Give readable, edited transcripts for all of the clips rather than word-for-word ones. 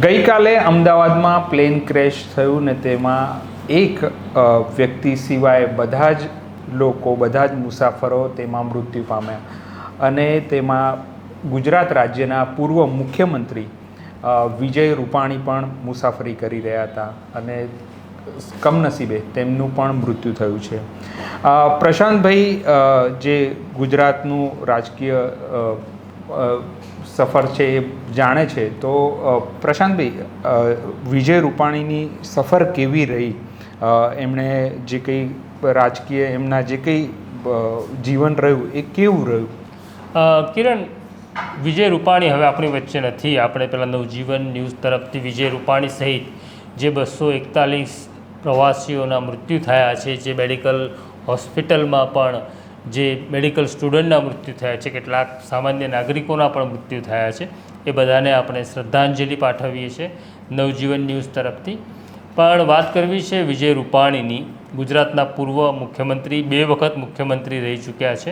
ગઈકાલે અમદાવાદમાં plane crash થયું ને તેમાં એક વ્યક્તિ સિવાય બધા જ લોકો, બધા જ મુસાફરો તેમાં મૃત્યુ પામ્યા અને તેમાં ગુજરાત રાજ્યના પૂર્વ મુખ્યમંત્રી વિજય રૂપાણી પણ મુસાફરી કરી રહ્યા હતા અને કમનસીબે તેમનું પણ મૃત્યુ થયું છે. પ્રશાંતભાઈ જે ગુજરાતનું રાજકીય સફર છે એ જાણે છે, તો પ્રશાંતભાઈ, વિજય રૂપાણીની સફર કેવી રહી? એમણે જે કંઈ રાજકીય એમના જે કંઈ જીવન રહ્યું એ કેવું રહ્યું? કિરણ, વિજય રૂપાણી હવે આપણી વચ્ચે નથી. આપણે પહેલાં નવજીવન ન્યૂઝ તરફથી વિજય રૂપાણી સહિત જે 241 પ્રવાસીઓના મૃત્યુ થયા છે, જે મેડિકલ હોસ્પિટલમાં પણ જે મેડિકલ સ્ટુડન્ટના મૃત્યુ થયા છે, કેટલાક સામાન્ય નાગરિકોના પણ મૃત્યુ થયા છે, એ બધાને આપણે શ્રદ્ધાંજલિ પાઠવીએ છીએ નવજીવન ન્યૂઝ તરફથી. પણ વાત કરવી છે વિજય રૂપાણીની. ગુજરાતના પૂર્વ મુખ્યમંત્રી, 2 વખત મુખ્યમંત્રી રહી ચૂક્યા છે.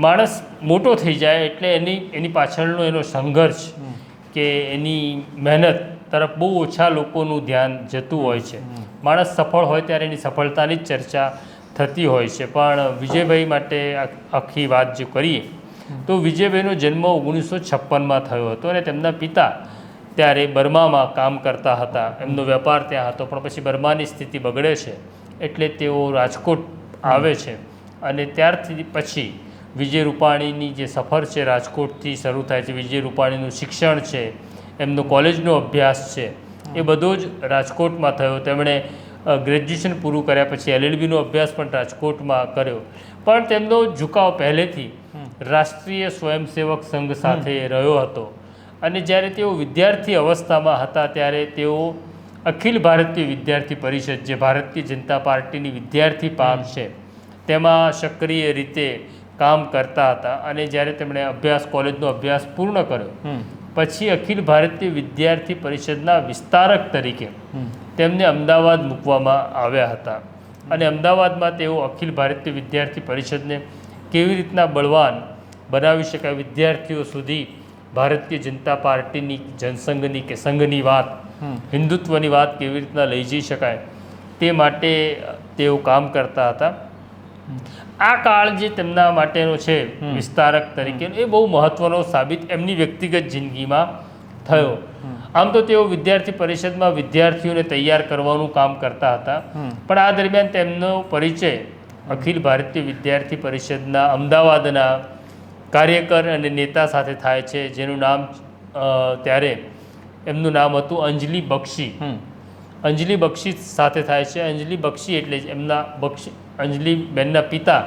માણસ મોટો થઈ જાય એટલે એની પાછળનો એનો સંઘર્ષ કે એની મહેનત તરફ બહુ ઓછા લોકોનું ધ્યાન જતું હોય છે. માણસ સફળ હોય ત્યારે એની સફળતાની જ ચર્ચા થતી હોય છે. પણ વિજયભાઈ માટે આખી વાત જો કરીએ તો વિજયભાઈનો જન્મ 1956માં થયો હતો અને તેમના પિતા ત્યારે બર્મામાં કામ કરતા હતા. એમનો વેપાર ત્યાં હતો, પણ પછી બર્માની સ્થિતિ બગડે છે એટલે તેઓ રાજકોટ આવે છે અને ત્યારથી પછી વિજય રૂપાણીની જે સફર છે રાજકોટથી શરૂ થાય છે. વિજય રૂપાણીનું શિક્ષણ છે, એમનો કોલેજનો અભ્યાસ છે, એ બધો જ રાજકોટમાં થયો. તેમણે ગ્રેજ્યુએશન પૂરું કર્યા પછી LLBનો અભ્યાસ પણ રાજકોટમાં કર્યો. પણ તેમનો ઝુકાવ પહેલેથી રાષ્ટ્રીય સ્વયંસેવક સંઘ સાથે રહ્યો હતો અને જ્યારે તેઓ વિદ્યાર્થી અવસ્થામાં હતા ત્યારે તેઓ અખિલ ભારતીય વિદ્યાર્થી પરિષદ, જે ભારતીય જનતા પાર્ટીની વિદ્યાર્થી પાંખ છે, તેમાં સક્રિય રીતે કામ કરતા હતા. અને જ્યારે તેમણે કોલેજનો અભ્યાસ પૂર્ણ કર્યો પછી અખિલ ભારતીય વિદ્યાર્થી પરિષદના વિસ્તારક તરીકે તેમને અમદાવાદ મૂકવામાં આવ્યા હતા અને અમદાવાદમાં તેઓ અખિલ ભારતીય વિદ્યાર્થી પરિષદને કેવી રીતના બળવાન બનાવી શકાય, વિદ્યાર્થીઓ સુધી ભારતીય જનતા પાર્ટીની, જનસંઘની કે સંઘની વાત, હિન્દુત્વની વાત કેવી રીતના લઈ જઈ શકાય, તે માટે તેઓ કામ કરતા હતા. આ કાળ જે તેમના માટેનો છે વિસ્તારક તરીકે, એ બહુ મહત્ત્વનો સાબિત એમની વ્યક્તિગત જિંદગીમાં થયો. આમ તો તેઓ વિદ્યાર્થી પરિષદમાં વિદ્યાર્થીઓને તૈયાર કરવાનું કામ કરતા હતા, પણ આ દરમિયાન તેમનો પરિચય અખિલ ભારતીય વિદ્યાર્થી પરિષદના અમદાવાદના કાર્યકર અને નેતા સાથે થાય છે, જેનું નામ ત્યારે એમનું નામ હતું અંજલિ બક્ષી. અંજલિ બક્ષી સાથે થાય છે. અંજલિ બક્ષી એટલે એમના અંજલિબેનના પિતા,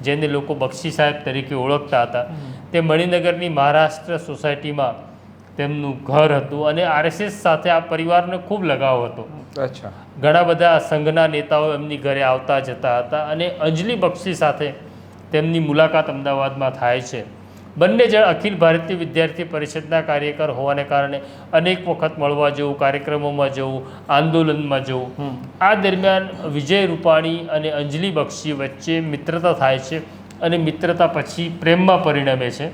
જેને લોકો બક્ષી સાહેબ તરીકે ઓળખતા હતા, તે મણિનગરની મહારાષ્ટ્ર સોસાયટીમાં તેમનું ઘર હતું અને RSS સાથે આ પરિવારને ખૂબ લગાવ હતો. અચ્છા. ઘણા બધા સંઘના નેતાઓ એમની ઘરે આવતા જતા હતા અને અંજલિ બક્ષી સાથે તેમની મુલાકાત અમદાવાદમાં થાય છે. બંને જણ અખિલ ભારતીય વિદ્યાર્થી પરિષદના કાર્યકર હોવાને કારણે અનેક વખત મળવા જવું, કાર્યક્રમોમાં જવું, આંદોલનમાં જવું. આ દરમિયાન વિજય રૂપાણી અને અંજલિ બક્ષી વચ્ચે મિત્રતા થાય છે અને મિત્રતા પછી પ્રેમમાં પરિણમે છે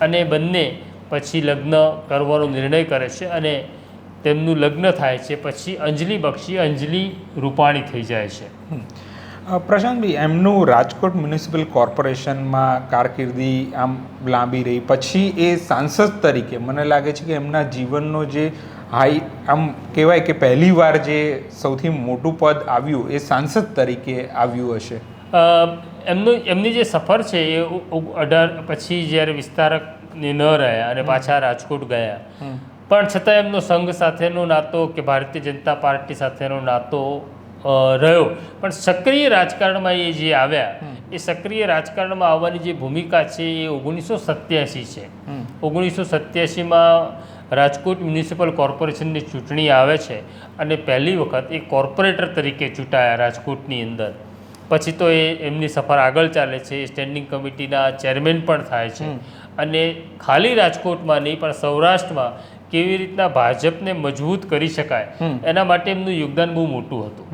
અને બંને પછી લગ્ન કરવાનો નિર્ણય કરે છે અને તેમનું લગ્ન થાય છે. પછી અંજલિ બક્ષી અંજલિ રૂપાણી થઈ જાય છે. પ્રશાંતભાઈ, એમનું રાજકોટ મ્યુનિસિપલ કોર્પોરેશનમાં કારકિર્દી આમ લાંબી રહી, પછી એ સાંસદ તરીકે મને લાગે છે કે એમના જીવનનો જે આમ કહેવાય કે પહેલીવાર જે સૌથી મોટું પદ આવ્યું એ સાંસદ તરીકે આવ્યું હશે. એમની જે સફર છે એ 18 પછી જ્યારે વિસ્તારક ન રહ્યા અને પાછા રાજકોટ ગયા, પણ છતાં એમનો સંઘ સાથેનો નાતો કે ભારતીય જનતા પાર્ટી સાથેનો નાતો રહ્યો. પણ સક્રિય રાજકારણમાં એ જે આવ્યા, એ સક્રિય રાજકારણમાં આવવાની જે ભૂમિકા છે એ 1987 છે. 1987માં રાજકોટ મ્યુનિસિપલ કોર્પોરેશનની ચૂંટણી આવે છે અને પહેલી વખત એ કોર્પોરેટર તરીકે ચૂંટાયા રાજકોટની અંદર. પછી તો એમની સફર આગળ ચાલે છે, સ્ટેન્ડિંગ કમિટીના ચેરમેન પણ થાય છે અને ખાલી રાજકોટમાં નહીં પણ સૌરાષ્ટ્રમાં કેવી રીતના ભાજપને મજબૂત કરી શકાય એના માટે એમનું યોગદાન બહુ મોટું હતું.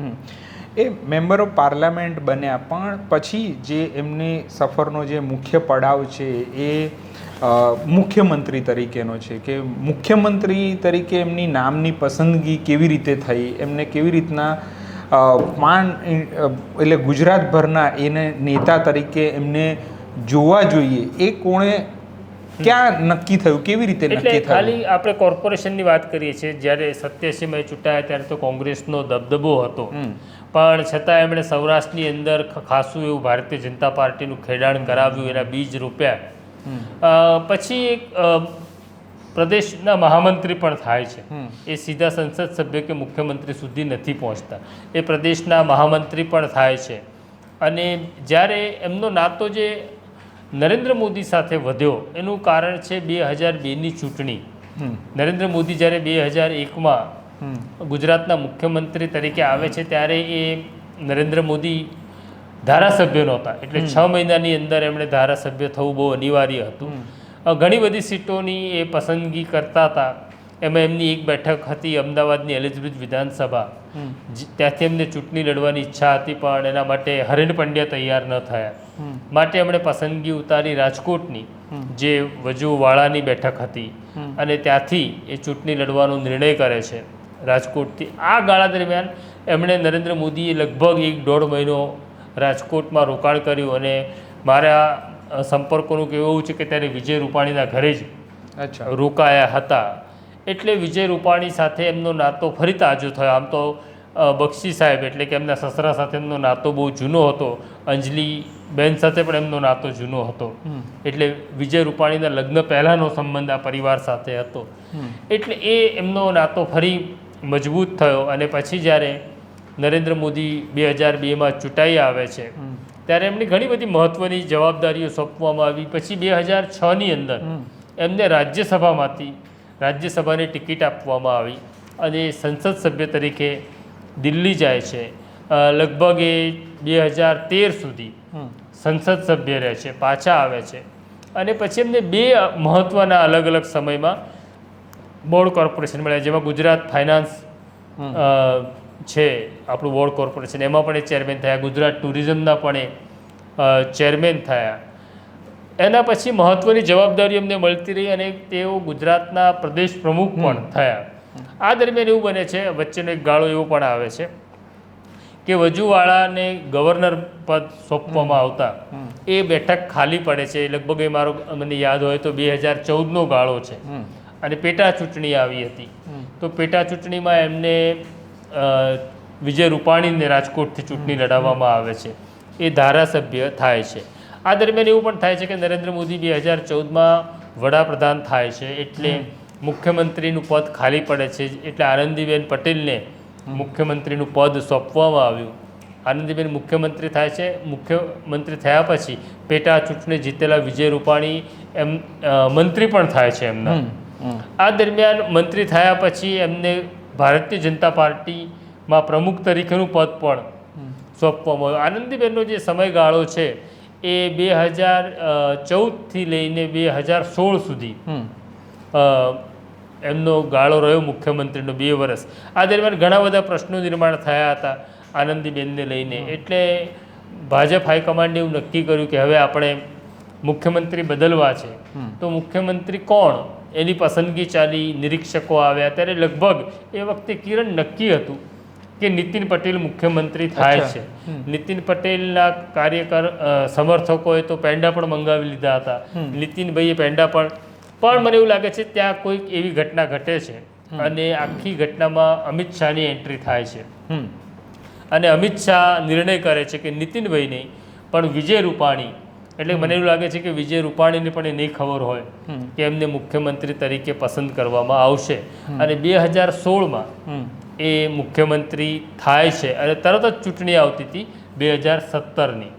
એ મેમ્બર ઓફ પાર્લામેન્ટ બન્યા, પણ પછી જે એમની સફરનો જે મુખ્ય પડાવ છે એ મુખ્યમંત્રી તરીકેનો છે, કે મુખ્યમંત્રી તરીકે એમની નામની પસંદગી કેવી રીતે થઈ, એમને કેવી રીતના એટલે ગુજરાતભરના એને નેતા તરીકે એમને જોવા જોઈએ, એ કોણે ક્યાં નક્કી થયું, કેવી રીતે નક્કી એટલે થયું? ખાલી આપણે કોર્પોરેશનની વાત કરીએ છીએ. જ્યારે 87માં ચૂંટાયા ત્યારે તો કોંગ્રેસનો દબદબો હતો, પણ છતાં એમણે સૌરાષ્ટ્રની અંદર ખાસું એવું ભારતીય જનતા પાર્ટીનું ખેડાણ કરાવ્યું, એના બીજ રોપ્યા. પછી એક પ્રદેશના મહામંત્રી પણ થાય છે. એ સીધા સંસદ સભ્ય કે મુખ્યમંત્રી સુધી નથી પહોંચતા, એ પ્રદેશના મહામંત્રી પણ થાય છે. અને જ્યારે એમનો નાતો જે નરેન્દ્ર મોદી સાથે વધ્યો એનું કારણ છે 2002ની ચૂંટણી. નરેન્દ્ર મોદી જ્યારે 2001માં ગુજરાતના મુખ્યમંત્રી તરીકે આવે છે ત્યારે એ નરેન્દ્ર મોદી ધારાસભ્ય નહોતા, એટલે 6 મહિનાની અંદર એમણે ધારાસભ્ય થવું બહુ અનિવાર્ય હતું. ઘણી બધી સીટોની એ પસંદગી કરતા હતા. એમાં એમની એક બેઠક હતી અમદાવાદની એલિઝબ્રેથ વિધાનસભા, ત્યાંથી એમને ચૂંટણી લડવાની ઈચ્છા હતી, પણ એના માટે હરેન પંડ્યા તૈયાર ન થયા. માટે એમણે પસંદગી ઉતારી રાજકોટની, જે વજુવાળાની બેઠક હતી, અને ત્યાંથી એ ચૂંટણી લડવાનો નિર્ણય કરે છે રાજકોટથી. આ ગાળા દરમિયાન એમણે નરેન્દ્ર મોદીએ લગભગ 1-1.5 મહિનો રાજકોટમાં રોકાણ કર્યું. અને મારા સંપર્કોનું કહેવું એવું છે કે ત્યારે વિજય રૂપાણીના ઘરે જ રોકાયા હતા. એટલે વિજય રૂપાણી સાથે એમનો નાતો ફરી તાજો થયો. આમ તો બક્ષી સાહેબ એટલે કે એમના સસરા સાથે એમનો નાતો બહુ જૂનો હતો, અંજલિ બેન સાથે પણ એમનો નાતો જૂનો હતો, એટલે વિજય રૂપાણીના લગ્ન પહેલાંનો સંબંધ આ પરિવાર સાથે હતો. એટલે એ એમનો નાતો ફરી મજબૂત થયો. અને પછી જ્યારે નરેન્દ્ર મોદી 2002માં ચૂંટાઈ આવે છે ત્યારે એમની ઘણી બધી મહત્ત્વની જવાબદારીઓ સોંપવામાં આવી. પછી 2006ની અંદર એમને રાજ્યસભાની ટિકિટ આપવામાં આવી અને સંસદ સભ્ય તરીકે દિલ્હી જાય છે. લગભગ એ 2013 સુધી સંસદ સભ્ય રહે છે, પાછા આવે છે. અને પછી એમને 2 મહત્ત્વના અલગ અલગ સમયમાં બોર્ડ કોર્પોરેશન મળ્યા, જેમાં ગુજરાત ફાઇનાન્સ છે આપણું બોર્ડ કોર્પોરેશન, એમાં પણ એ ચેરમેન થયા. ગુજરાત ટુરિઝમના પણ એ ચેરમેન થયા. એના પછી મહત્ત્વની જવાબદારી અમને મળતી રહી અને તેઓ ગુજરાતના પ્રદેશ પ્રમુખ પણ થયા. આ દરમિયાન એવું બને છે, વચ્ચેનો એક ગાળો એવો પણ આવે છે કે વજુવાળાને ગવર્નર પદ સોંપવામાં આવતા એ બેઠક ખાલી પડે છે. લગભગ એ મને યાદ હોય તો 2014નો ગાળો છે અને પેટા ચૂંટણી આવી હતી. તો પેટા ચૂંટણીમાં એમને વિજય રૂપાણીને રાજકોટથી ચૂંટણી લડાવવામાં આવે છે, એ ધારાસભ્ય થાય છે. આ દરમિયાન એવું પણ થાય છે કે નરેન્દ્ર મોદી 2014માં વડાપ્રધાન થાય છે, એટલે મુખ્યમંત્રીનું પદ ખાલી પડે છે. એટલે આનંદીબેન પટેલને મુખ્યમંત્રીનું પદ સોંપવામાં આવ્યું. આનંદીબેન મુખ્યમંત્રી થાય છે. મુખ્યમંત્રી થયા પછી પેટા ચૂંટણી જીતેલા વિજય રૂપાણી મંત્રી પણ થાય છે એમના. આ દરમિયાન મંત્રી થયા પછી એમને ભારતીય જનતા પાર્ટીમાં પ્રમુખ તરીકેનું પદ પણ સોંપવામાં આવ્યું. આનંદીબેનનો જે સમયગાળો છે એ 2014થી લઈને 2016 સુધી એમનો ગાળો રહ્યો મુખ્યમંત્રીનો, 2 વર્ષ. આ દરમિયાન ઘણા બધા પ્રશ્નો નિર્માણ થયા હતા આનંદીબેનને લઈને. એટલે ભાજપ હાઈકમાન્ડે એવું નક્કી કર્યું કે હવે આપણે મુખ્યમંત્રી બદલવા છે, તો મુખ્યમંત્રી કોણ એની પસંદગી ચાલી, નિરીક્ષકો આવ્યા. ત્યારે લગભગ એ વખતે કિરણ નક્કી હતું કે નીતિન પટેલ મુખ્યમંત્રી થાય છે. નીતિન પટેલના કાર્યકર સમર્થકોએ તો પેંડા પણ મંગાવી લીધા હતા. નીતિનભાઈએ પેંડા પણ મને એવું લાગે છે ત્યાં કોઈક એવી ઘટના ઘટે છે અને આખી ઘટનામાં અમિત શાહની એન્ટ્રી થાય છે. અને અમિત શાહ નિર્ણય કરે છે કે નીતિનભાઈ નહીં પણ વિજય રૂપાણી, એટલે મને એવું લાગે છે કે વિજય રૂપાણીને પણ એ નહીં ખબર હોય કે એમને મુખ્યમંત્રી તરીકે પસંદ કરવામાં આવશે. અને 2016માં એ મુખ્યમંત્રી થાય છે અને તરત જ ચૂંટણી આવતી હતી 2017ની.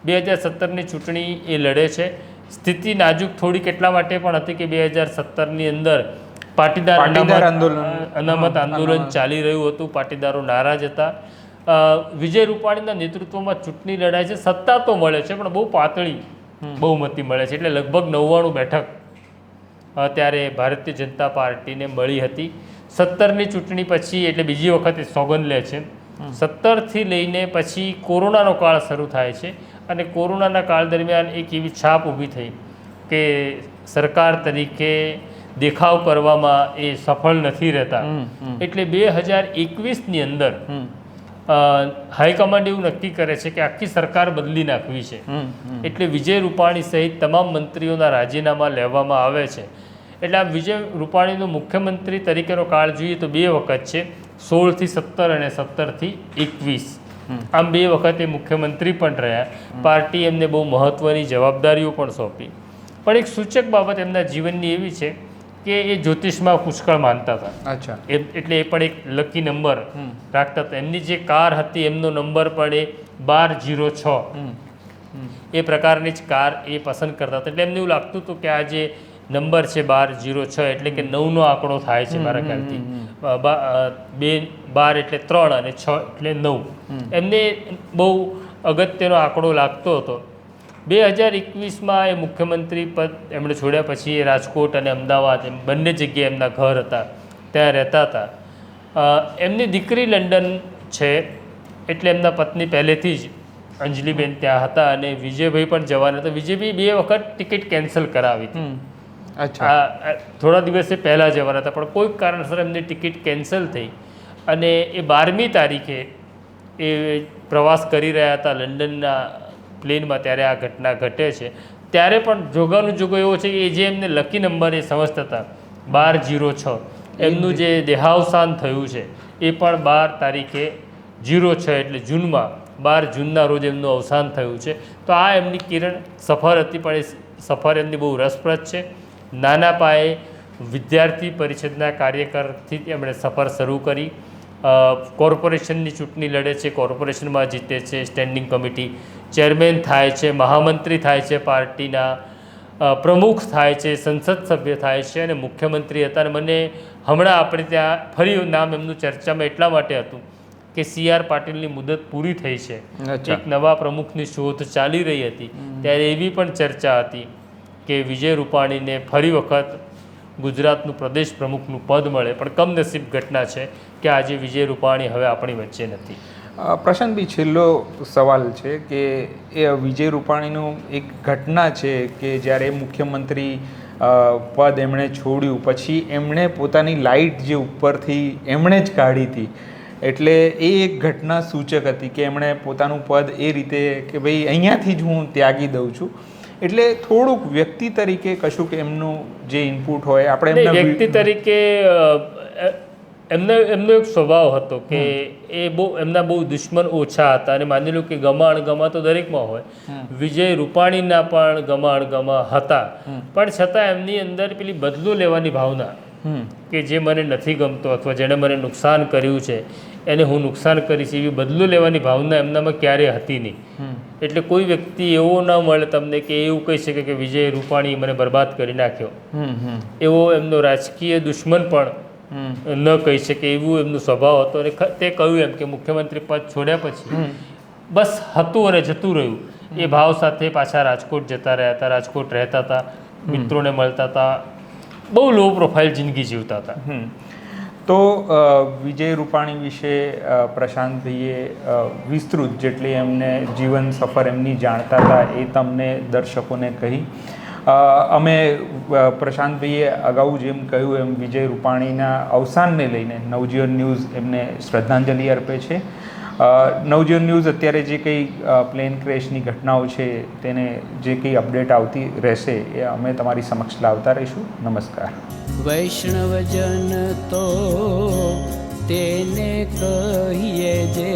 2017ની ચૂંટણી એ લડે છે. સ્થિતિ નાજુક થોડીક એટલા માટે પણ હતી કે 2017ની અંદર પાટીદાર અનામત આંદોલન ચાલી રહ્યું હતું, પાટીદારો નારાજ હતા. વિજય રૂપાણીના નેતૃત્વમાં ચૂંટણી લડાય છે, સત્તા તો મળે છે પણ બહુ પાતળી બહુમતી મળે છે. એટલે લગભગ 99 બેઠક ત્યારે ભારતીય જનતા પાર્ટીને મળી હતી. 17ની ચૂંટણી પછી એટલે બીજી વખત સોગંદ લે છે 17થી લઈને પછી કોરોનાનો કાળ શરૂ થાય છે અને કોરોનાના કાળ દરમિયાન એક એવી છાપ ઊભી થઈ કે સરકાર તરીકે દેખાવ કરવામાં એ સફળ નથી રહેતા. એટલે 2021ની અંદર હાઈકમાન્ડ એવું નક્કી કરે છે કે આખી સરકાર બદલી નાખવી છે. એટલે વિજય રૂપાણી સહિત તમામ મંત્રીઓના રાજીનામા લેવામાં આવે છે. એટલે આ વિજય રૂપાણીનો મુખ્યમંત્રી તરીકેનો કાળ જોઈએ તો 2 વખત છે, 16થી 17 અને 17થી 21. આમ 2 વખત એ મુખ્યમંત્રી પણ રહ્યા. પાર્ટી એમને બહુ મહત્ત્વની જવાબદારીઓ પણ સોંપી. પણ એક સૂચક બાબત એમના જીવનની એવી છે કે એ જ્યોતિષમાં પુષ્કળ માનતા હતા. અચ્છા. એટલે એ પણ એક લકી નંબર રાખતા હતા. એમની જે કાર હતી એમનો નંબર પણ એ 1206 એ પ્રકારની જ કાર એ પસંદ કરતા હતા. એટલે એમને એવું લાગતું હતું કે આ જે નંબર છે 1206 એટલે કે 9નો આંકડો થાય છે મારા ખ્યાલથી. 12 એટલે 3 અને 6 એટલે 9. એમને બહુ અગત્યનો આંકડો લાગતો હતો. 2021માં એ મુખ્યમંત્રી પદ એમણે છોડ્યા પછી એ રાજકોટ અને અમદાવાદ એમ બંને જગ્યાએ એમના ઘર હતા, ત્યાં રહેતા હતા. એમની દીકરી લંડન છે એટલે એમના પત્ની પહેલેથી જ અંજલિબેન ત્યાં હતા અને વિજયભાઈ પણ જવાના હતા. વિજયભાઈ 2 વખત ટિકિટ કેન્સલ કરાવી હતી. અચ્છા. થોડા દિવસે પહેલાં જવાના હતા પણ કોઈક કારણસર એમની ટિકિટ કેન્સલ થઈ અને એ 12મી તારીખે એ પ્રવાસ કરી રહ્યા હતા લંડનના પ્લેનમાં, ત્યારે આ ઘટના ઘટે છે. ત્યારે પણ જોગાનું જોગો એવો છે કે જે એમને લકી નંબર એ સમજતા હતા 1206 એમનું જે દેહાવસાન થયું છે એ પણ 12 તારીખે 06 એટલે જૂનમાં 12 જૂનના રોજ એમનું અવસાન થયું છે. તો આ એમની કિરણ સફર હતી પણ એ સફર એમની બહુ રસપ્રદ છે. નાના પાયે વિદ્યાર્થી પરિષદના કાર્યકરથી એમણે સફર શરૂ કરી. કોર્પોરેશનની ચૂંટણી લડે છે, કોર્પોરેશનમાં જીતે છે, સ્ટેન્ડિંગ કમિટી ચેરમેન થાય છે, મહામંત્રી થાય છે, પાર્ટીના પ્રમુખ થાય છે, સંસદ સભ્ય થાય છે અને મુખ્યમંત્રી હતા. અને મને હમણાં આપણે ત્યાં ફરી નામ એમનું ચર્ચામાં એટલા માટે હતું કે CR પાટીલની મુદત પૂરી થઈ છે, એક નવા પ્રમુખની શોધ ચાલી રહી હતી. ત્યારે એવી પણ ચર્ચા હતી કે વિજય રૂપાણીને ફરી વખત ગુજરાતનું પ્રદેશ પ્રમુખનું પદ મળે. પણ કમનસીબ ઘટના છે કે આજે વિજય રૂપાણી હવે આપણી વચ્ચે નથી. પ્રશાંતભાઈ, છેલ્લો સવાલ છે કે એ વિજય રૂપાણીનું એક ઘટના છે કે જ્યારે મુખ્યમંત્રી પદ એમણે છોડ્યું પછી એમણે પોતાની લાઇટ જે ઉપરથી એમણે જ કાઢી હતી, એટલે એ એક ઘટના સૂચક હતી કે એમણે પોતાનું પદ એ રીતે કે ભાઈ અહીંયાથી જ હું ત્યાગી દઉં છું. એટલે થોડુંક વ્યક્તિ તરીકે કશું કે એમનું જે ઇનપુટ હોય આપણે વ્યક્તિ તરીકે એમનો એક સ્વભાવ હતો કે એ એમના બહુ દુશ્મન ઓછા હતા. અને માની લો કે ગમા અણગમા તો દરેકમાં હોય, વિજય રૂપાણીના પણ ગમા અણગમા હતા. પણ છતાં એમની અંદર પેલી બદલો લેવાની ભાવના કે જે મને નથી ગમતો અથવા જેણે મને નુકસાન કર્યું છે એને હું નુકસાન કરીશ એવી બદલો લેવાની ભાવના એમનામાં ક્યારેય હતી નહીં. એટલે કોઈ વ્યક્તિ એવો ન મળે તમને કે એવું કહી શકે કે વિજય રૂપાણી મને બરબાદ કરી નાખ્યો. એવો એમનો રાજકીય દુશ્મન પણ ન કહી શકે, એવું એમનો સ્વભાવ હતો. અને તે કહ્યું એમ કે મુખ્યમંત્રી પદ છોડ્યા પછી બસ હતું અને જતું રહ્યું એ ભાવ સાથે પાછા રાજકોટ જતા રહ્યા હતા, રાજકોટ રહેતા હતા, મિત્રોને મળતા હતા, બહુ લો પ્રોફાઇલ જિંદગી જીવતા હતા. તો વિજય રૂપાણી વિશે પ્રશાંતભાઈએ વિસ્તૃત જેટલી એમને જીવન સફર એમની જાણતા હતા એ તમને દર્શકોને કહી. અમે પ્રશાંતભાઈએ અગાઉ જેમ કહ્યું એમ વિજય રૂપાણીના અવસાનને લઈને નવજીવન ન્યૂઝ એમને શ્રદ્ધાંજલિ અર્પે છે. નવજીવન ન્યૂઝ અત્યારે જે કંઈ પ્લેન ક્રેશની ઘટનાઓ છે તેને જે કંઈ અપડેટ આવતી રહેશે એ અમે તમારી સમક્ષ લાવતા રહીશું. નમસ્કાર. વૈષ્ણવજન તો તેને કહીએ જે